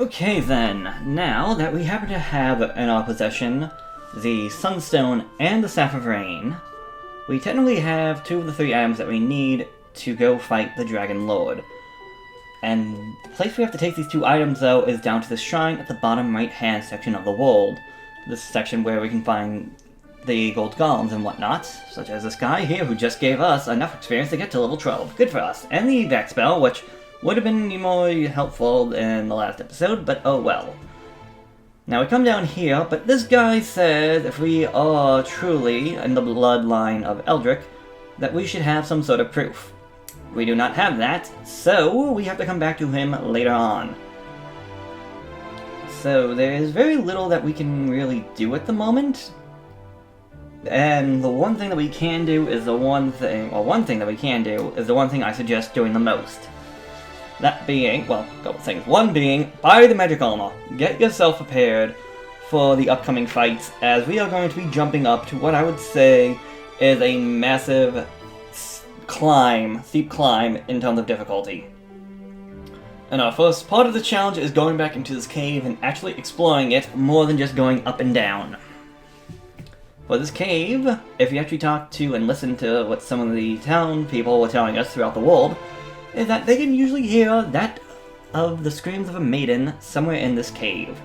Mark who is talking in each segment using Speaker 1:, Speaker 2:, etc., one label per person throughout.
Speaker 1: Okay then, now that we happen to have in our possession the Sunstone and the Staff of Rain, we technically have two of the three items that we need to go fight the Dragon Lord. And the place we have to take these two items, though, is down to the shrine at the bottom right-hand section of the world. This section where we can find the gold golems and whatnot, such as this guy here who just gave us enough experience to get to level 12. Good for us. And the evac spell, which would have been more helpful in the last episode, but oh well. Now we come down here, but this guy says if we are truly in the bloodline of Eldrick, that we should have some sort of proof. We do not have that, so we have to come back to him later on. So there is very little that we can really do at the moment. And the one thing that we can do is one thing that we can do is the one thing I suggest doing the most. That being, well, a couple things. One being, buy the magic armor. Get yourself prepared for the upcoming fights, as we are going to be jumping up to what I would say is a massive steep climb in terms of difficulty. And our first part of the challenge is going back into this cave and actually exploring it more than just going up and down. For this cave, if you actually talk to and listen to what some of the town people were telling us throughout the world, is that they can usually hear that of the screams of a maiden somewhere in this cave.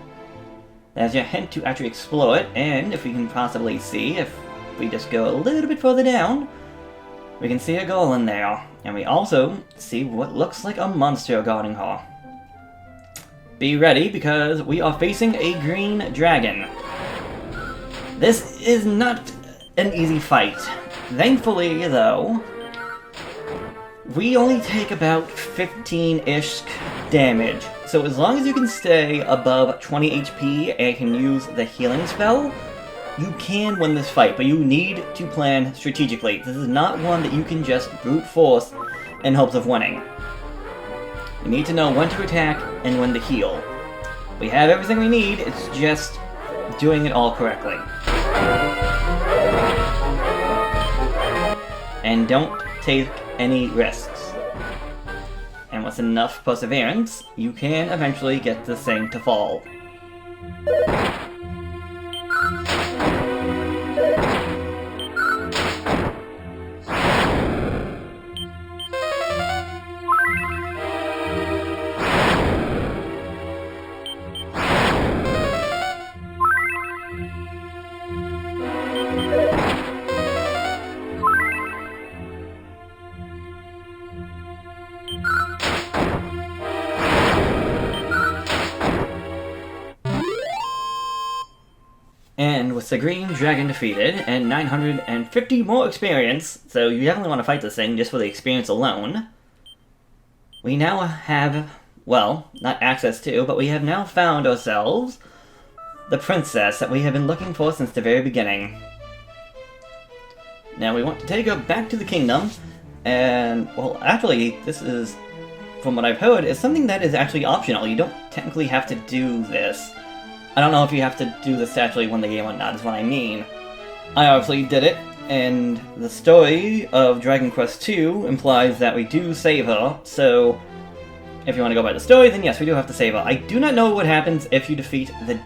Speaker 1: There's your hint to actually explore it, and if we can possibly see, if we just go a little bit further down, we can see a girl in there, and we also see what looks like a monster guarding her. Be ready, because we are facing a green dragon. This is not an easy fight. Thankfully, though, we only take about 15-ish damage. So as long as you can stay above 20 HP and can use the healing spell, you can win this fight, but you need to plan strategically. This is not one that you can just brute force in hopes of winning. You need to know when to attack and when to heal. We have everything we need, it's just doing it all correctly. And don't take any risks. And with enough perseverance, you can eventually get this thing to fall. And with the green dragon defeated, and 950 more experience, so you definitely want to fight this thing just for the experience alone, we now have, well, not access to, but we have now found ourselves the princess that we have been looking for since the very beginning. Now we want to take her back to the kingdom, and, well, actually, this is, from what I've heard, is something that is actually optional. You don't technically have to do this. I don't know if you have to do this to actually win the game or not, is what I mean. I obviously did it, and the story of Dragon Quest II implies that we do save her, so if you want to go by the story, then yes, we do have to save her. I do not know what happens if you defeat the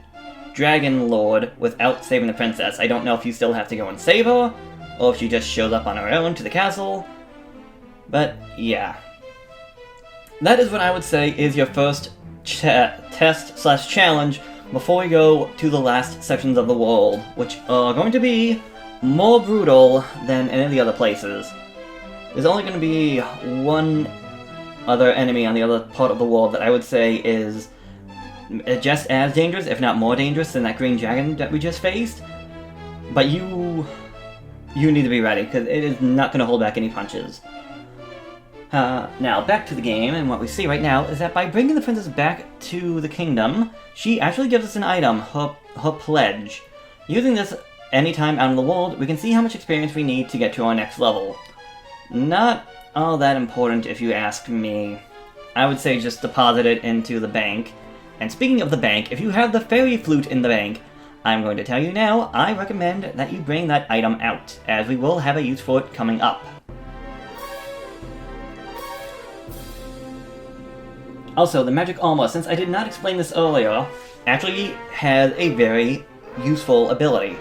Speaker 1: Dragon Lord without saving the princess. I don't know if you still have to go and save her, or if she just shows up on her own to the castle, but yeah. That is what I would say is your first test/challenge before we go to the last sections of the world, which are going to be more brutal than any of the other places. There's only going to be one other enemy on the other part of the world that I would say is just as dangerous, if not more dangerous, than that green dragon that we just faced. But you need to be ready, because it is not going to hold back any punches. Now, back to the game, and what we see right now is that by bringing the princess back to the kingdom, she actually gives us an item, her pledge. Using this anytime out in the world, we can see how much experience we need to get to our next level. Not all that important if you ask me. I would say just deposit it into the bank. And speaking of the bank, if you have the fairy flute in the bank, I'm going to tell you now, I recommend that you bring that item out, as we will have a use for it coming up. Also, the magic armor, since I did not explain this earlier, actually has a very useful ability.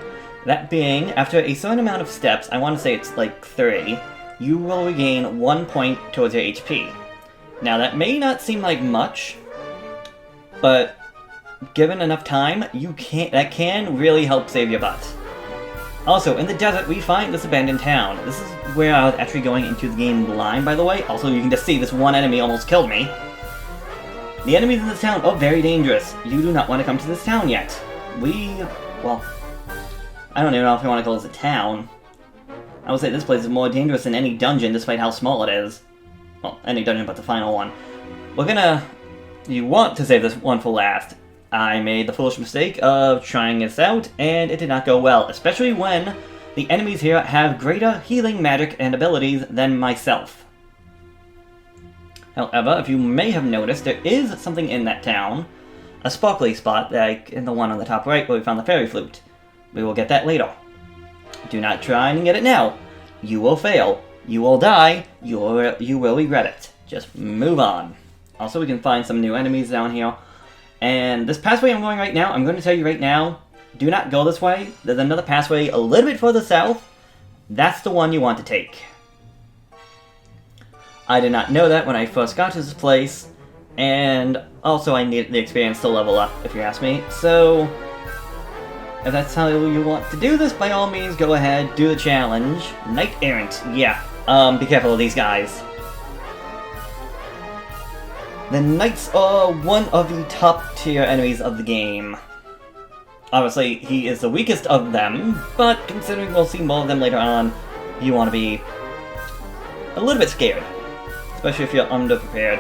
Speaker 1: That being, after a certain amount of steps, I want to say it's like 3, you will regain 1 point towards your HP. Now, that may not seem like much, but given enough time, that can really help save your butt. Also, in the desert, we find this abandoned town. This is where I was actually going into the game blind, by the way. Also, you can just see this one enemy almost killed me. The enemies in this town are very dangerous. You do not want to come to this town yet. Well, I don't even know if you want to call this a town. I would say this place is more dangerous than any dungeon, despite how small it is. Well, any dungeon but the final one. You want to save this one for last. I made the foolish mistake of trying this out, and it did not go well, especially when the enemies here have greater healing magic and abilities than myself. However, if you may have noticed, there is something in that town, a sparkly spot, like in the one on the top right where we found the fairy flute. We will get that later. Do not try and get it now. You will fail. You will die. You will regret it. Just move on. Also, we can find some new enemies down here. And this pathway I'm going right now, I'm going to tell you right now, do not go this way. There's another pathway a little bit further south. That's the one you want to take. I did not know that when I first got to this place, and also I needed the experience to level up, if you ask me. So, if that's how you want to do this, by all means, go ahead, do the challenge. Knight Errant, yeah. Be careful of these guys. The Knights are one of the top tier enemies of the game. Obviously, he is the weakest of them, but considering we'll see more of them later on, you want to be a little bit scared. Especially if you're underprepared.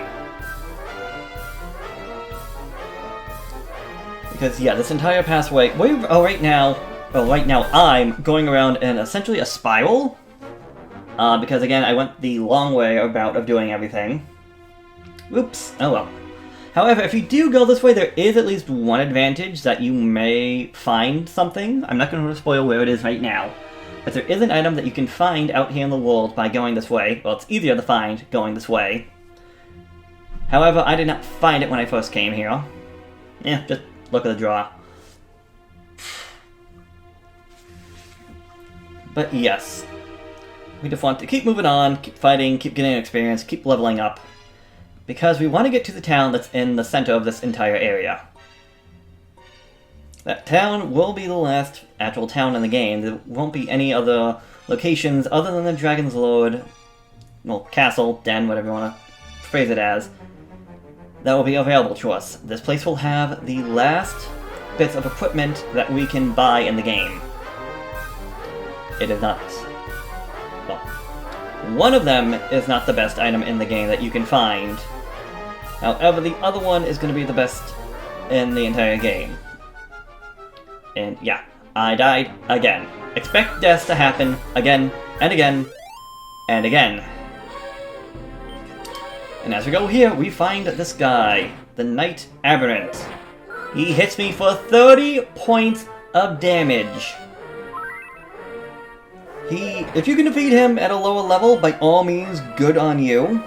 Speaker 1: Because, yeah, this entire pathway, right now I'm going around in essentially a spiral. Because, again, I went the long way about of doing everything. Oops, oh well. However, if you do go this way, there is at least one advantage that you may find something. I'm not going to spoil where it is right now. But there is an item that you can find out here in the world by going this way. Well, it's easier to find going this way. However, I did not find it when I first came here. Yeah, just look at the draw. But yes. We just want to keep moving on, keep fighting, keep getting experience, keep leveling up. Because we want to get to the town that's in the center of this entire area. That town will be the last actual town in the game. There won't be any other locations other than the Dragon's Lord, well, castle, den, whatever you want to phrase it as, that will be available to us. This place will have the last bits of equipment that we can buy in the game. It is not... well, one of them is not the best item in the game that you can find. However, the other one is going to be the best in the entire game. And yeah, I died again. Expect deaths to happen again, and again, and again. And as we go here, we find this guy, the Knight Aberrant. He hits me for 30 points of damage. If you can defeat him at a lower level, by all means, good on you.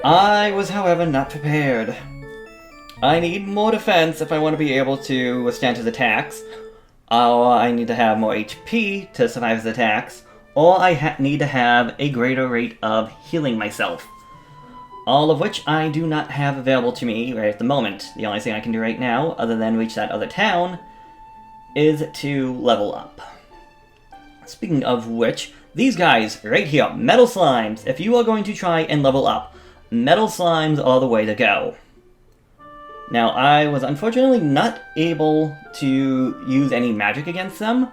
Speaker 1: I was, however, not prepared. I need more defense if I want to be able to withstand his attacks. Or I need to have more HP to survive his attacks. Or I need to have a greater rate of healing myself. All of which I do not have available to me right at the moment. The only thing I can do right now, other than reach that other town, is to level up. Speaking of which, these guys right here, Metal Slimes, if you are going to try and level up, Metal Slimes are the way to go. Now, I was unfortunately not able to use any magic against them,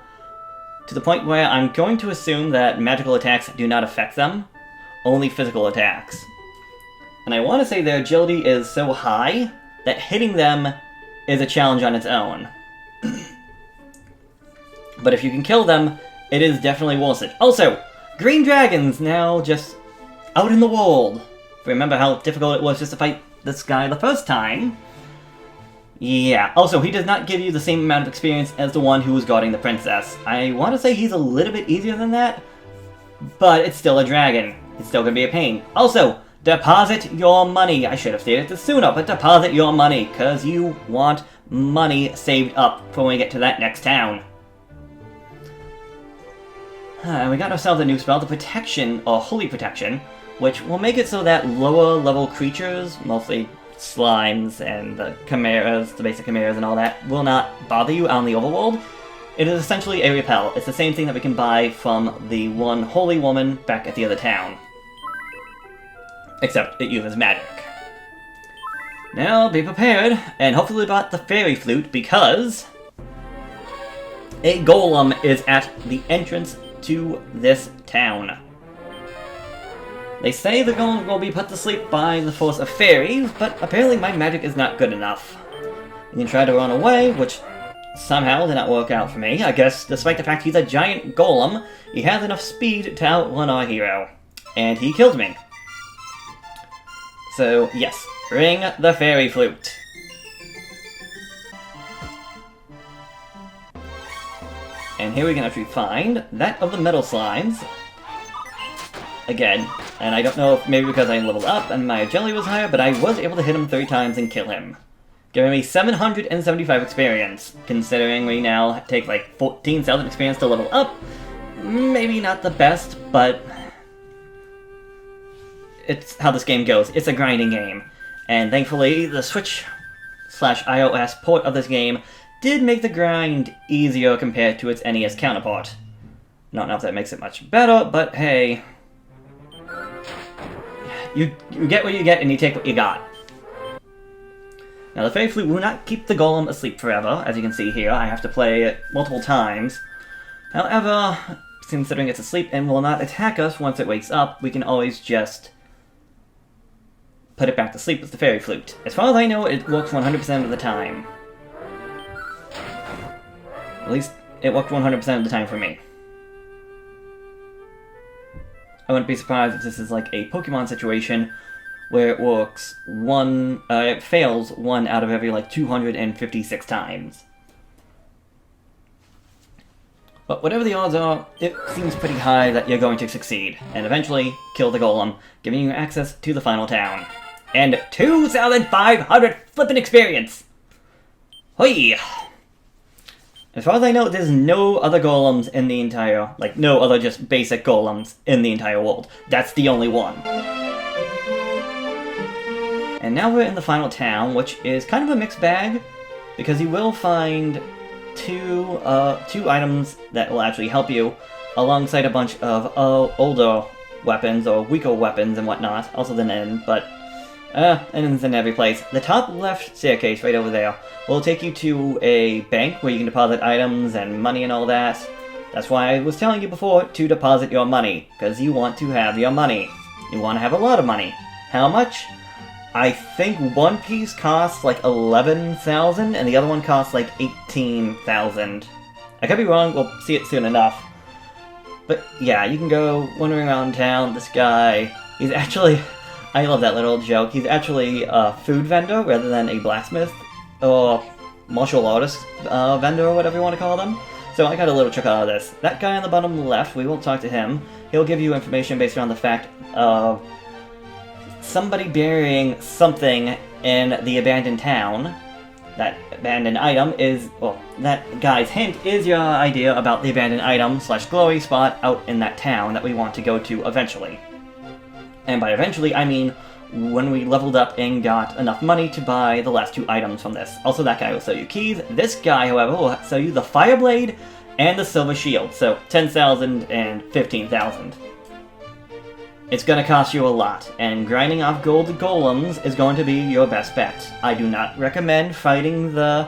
Speaker 1: to the point where I'm going to assume that magical attacks do not affect them, only physical attacks. And I want to say their agility is so high that hitting them is a challenge on its own. But if you can kill them, it is definitely worth it. Also, green dragons now just out in the world. Remember how difficult it was just to fight this guy the first time? Yeah, also, he does not give you the same amount of experience as the one who was guarding the princess. I want to say he's a little bit easier than that, but it's still a dragon. It's still going to be a pain. Also, Deposit your money. I should have stated this sooner, but deposit your money, because you want money saved up for when we get to that next town. And we got ourselves a new spell, the Protection, or Holy Protection, which will make it so that lower level creatures, mostly slimes and the chimeras, the basic chimeras and all that, will not bother you out in the overworld. It is essentially a repel. It's the same thing that we can buy from the one holy woman back at the other town. Except it uses magic. Now be prepared, and hopefully brought the fairy flute, because a golem is at the entrance to this town. They say the golem will be put to sleep by the force of fairies, but apparently my magic is not good enough. You can try to run away, which somehow did not work out for me. I guess, despite the fact he's a giant golem, he has enough speed to outrun our hero. And he killed me. So, yes, ring the fairy flute. And here we can actually find that of the metal slimes. Again, and I don't know if maybe because I leveled up and my agility was higher, but I was able to hit him 3 times and kill him. Giving me 775 experience, considering we now take like 14,000 experience to level up. Maybe not the best, but it's how this game goes. It's a grinding game. And thankfully, the Switch/iOS port of this game did make the grind easier compared to its NES counterpart. Not know if that makes it much better, but hey. You get what you get and you take what you got. Now the fairy flute will not keep the golem asleep forever. As you can see here, I have to play it multiple times. However, considering it's asleep and will not attack us once it wakes up, we can always just put it back to sleep with the fairy flute. As far as I know, it works 100% of the time. At least, it worked 100% of the time for me. I wouldn't be surprised if this is like a Pokemon situation where it works it fails 1 out of every like 256 times. But whatever the odds are, it seems pretty high that you're going to succeed, and eventually kill the golem, giving you access to the final town. And 2,500 flippin' experience! Hoi! As far as I know, there's no other golems in the entire, like, no other just basic golems in the entire world. That's the only one. And now we're in the final town, which is kind of a mixed bag, because you will find two items that will actually help you, alongside a bunch of older weapons, or weaker weapons and whatnot, also the inn, but ends in every place. The top left staircase, right over there, will take you to a bank where you can deposit items and money and all that. That's why I was telling you before to deposit your money, because you want to have your money. You want to have a lot of money. How much? I think one piece costs like 11,000 and the other one costs like 18,000. I could be wrong, we'll see it soon enough. But yeah, you can go wandering around town. This guy, he's actually, I love that little joke, he's actually a food vendor rather than a blacksmith or martial artist vendor or whatever you want to call them. So I got a little trick out of this. That guy on the bottom left, we will talk to him. He'll give you information based around the fact of somebody burying something in the abandoned town. That abandoned item is, well, that guy's hint is your idea about the abandoned item / glory spot out in that town that we want to go to eventually. And by eventually, I mean when we leveled up and got enough money to buy the last 2 items from this. Also, that guy will sell you keys. This guy, however, will sell you the Fire Blade and the Silver Shield, so 10,000 and 15,000. It's going to cost you a lot, and grinding off gold golems is going to be your best bet. I do not recommend fighting the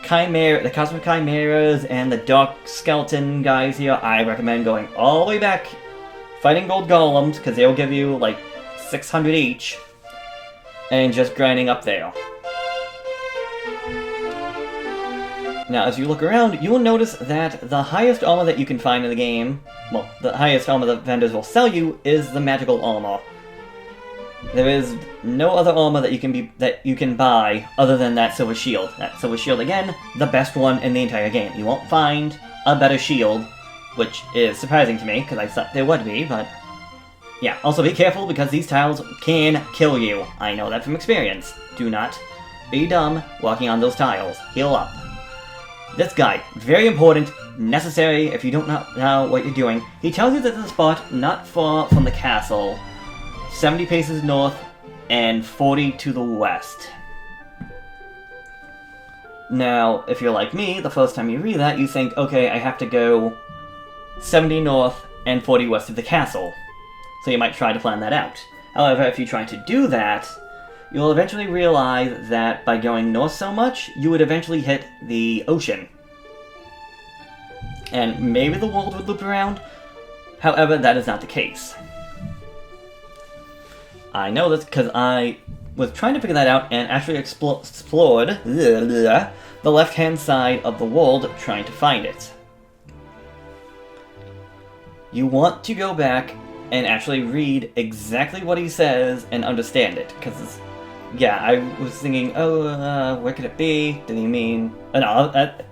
Speaker 1: Cosmic Chimeras and the Dark Skeleton guys here. I recommend going all the way back, fighting gold golems, because they'll give you like 600 each, and just grinding up there. Now, as you look around, you will notice that the highest armor that you can find in the game, well, the highest armor that vendors will sell you is the magical armor. There is no other armor that you can buy other than that Silver Shield. That Silver Shield, again, the best one in the entire game. You won't find a better shield, which is surprising to me, because I thought there would be, but Yeah, also be careful because these tiles can kill you. I know that from experience. Do not be dumb walking on those tiles. Heal up. This guide, very important, necessary if you don't know what you're doing. He tells you that there's a spot not far from the castle, 70 paces north and 40 to the west. Now, if you're like me, the first time you read that, you think, okay, I have to go 70 north and 40 west of the castle. So you might try to plan that out. However, if you try to do that, you'll eventually realize that by going north so much, you would eventually hit the ocean. And maybe the world would loop around. However, that is not the case. I know this because I was trying to figure that out and actually explored the left-hand side of the world trying to find it. You want to go back and actually read exactly what he says and understand it, because, yeah, I was thinking, where could it be? Did he mean...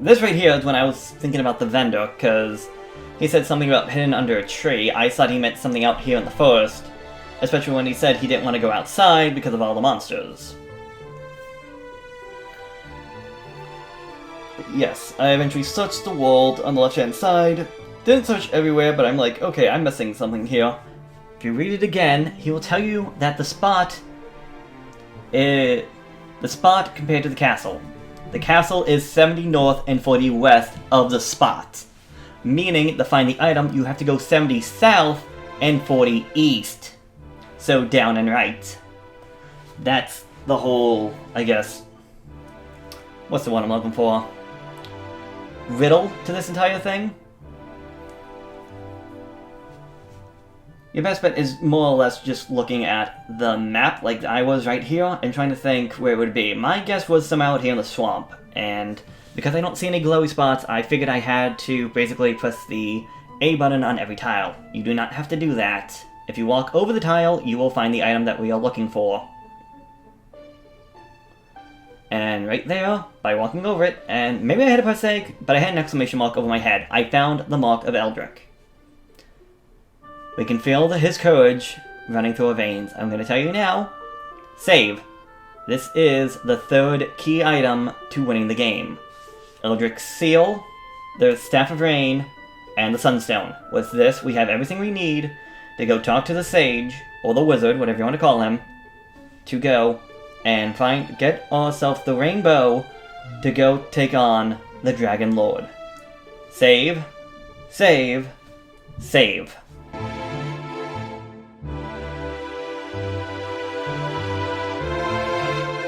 Speaker 1: this right here is when I was thinking about the vendor, because he said something about hidden under a tree. I thought he meant something out here in the forest, especially when he said he didn't want to go outside because of all the monsters. But yes, I eventually searched the world on the left-hand side. Didn't search everywhere, but I'm like, okay, I'm missing something here. If you read it again, he will tell you that the spot compared to the castle. The castle is 70 north and 40 west of the spot. Meaning, to find the item, you have to go 70 south and 40 east. So down and right. That's the whole, I guess, what's the one I'm looking for? Riddle to this entire thing? Your best bet is more or less just looking at the map like I was right here and trying to think where it would be. My guess was somewhere out here in the swamp, and because I don't see any glowy spots, I figured I had to basically press the A button on every tile. You do not have to do that. If you walk over the tile, you will find the item that we are looking for. And right there, by walking over it, and maybe I had a press A, but I had an exclamation mark over my head. I found the Mark of Eldrick. We can feel his courage running through our veins. I'm going to tell you now, save. This is the third key item to winning the game. Eldrick's Seal, the Staff of Rain, and the Sunstone. With this, we have everything we need to go talk to the Sage, or the Wizard, whatever you want to call him, to go and get ourselves the Rainbow to go take on the Dragon Lord. Save, save, save.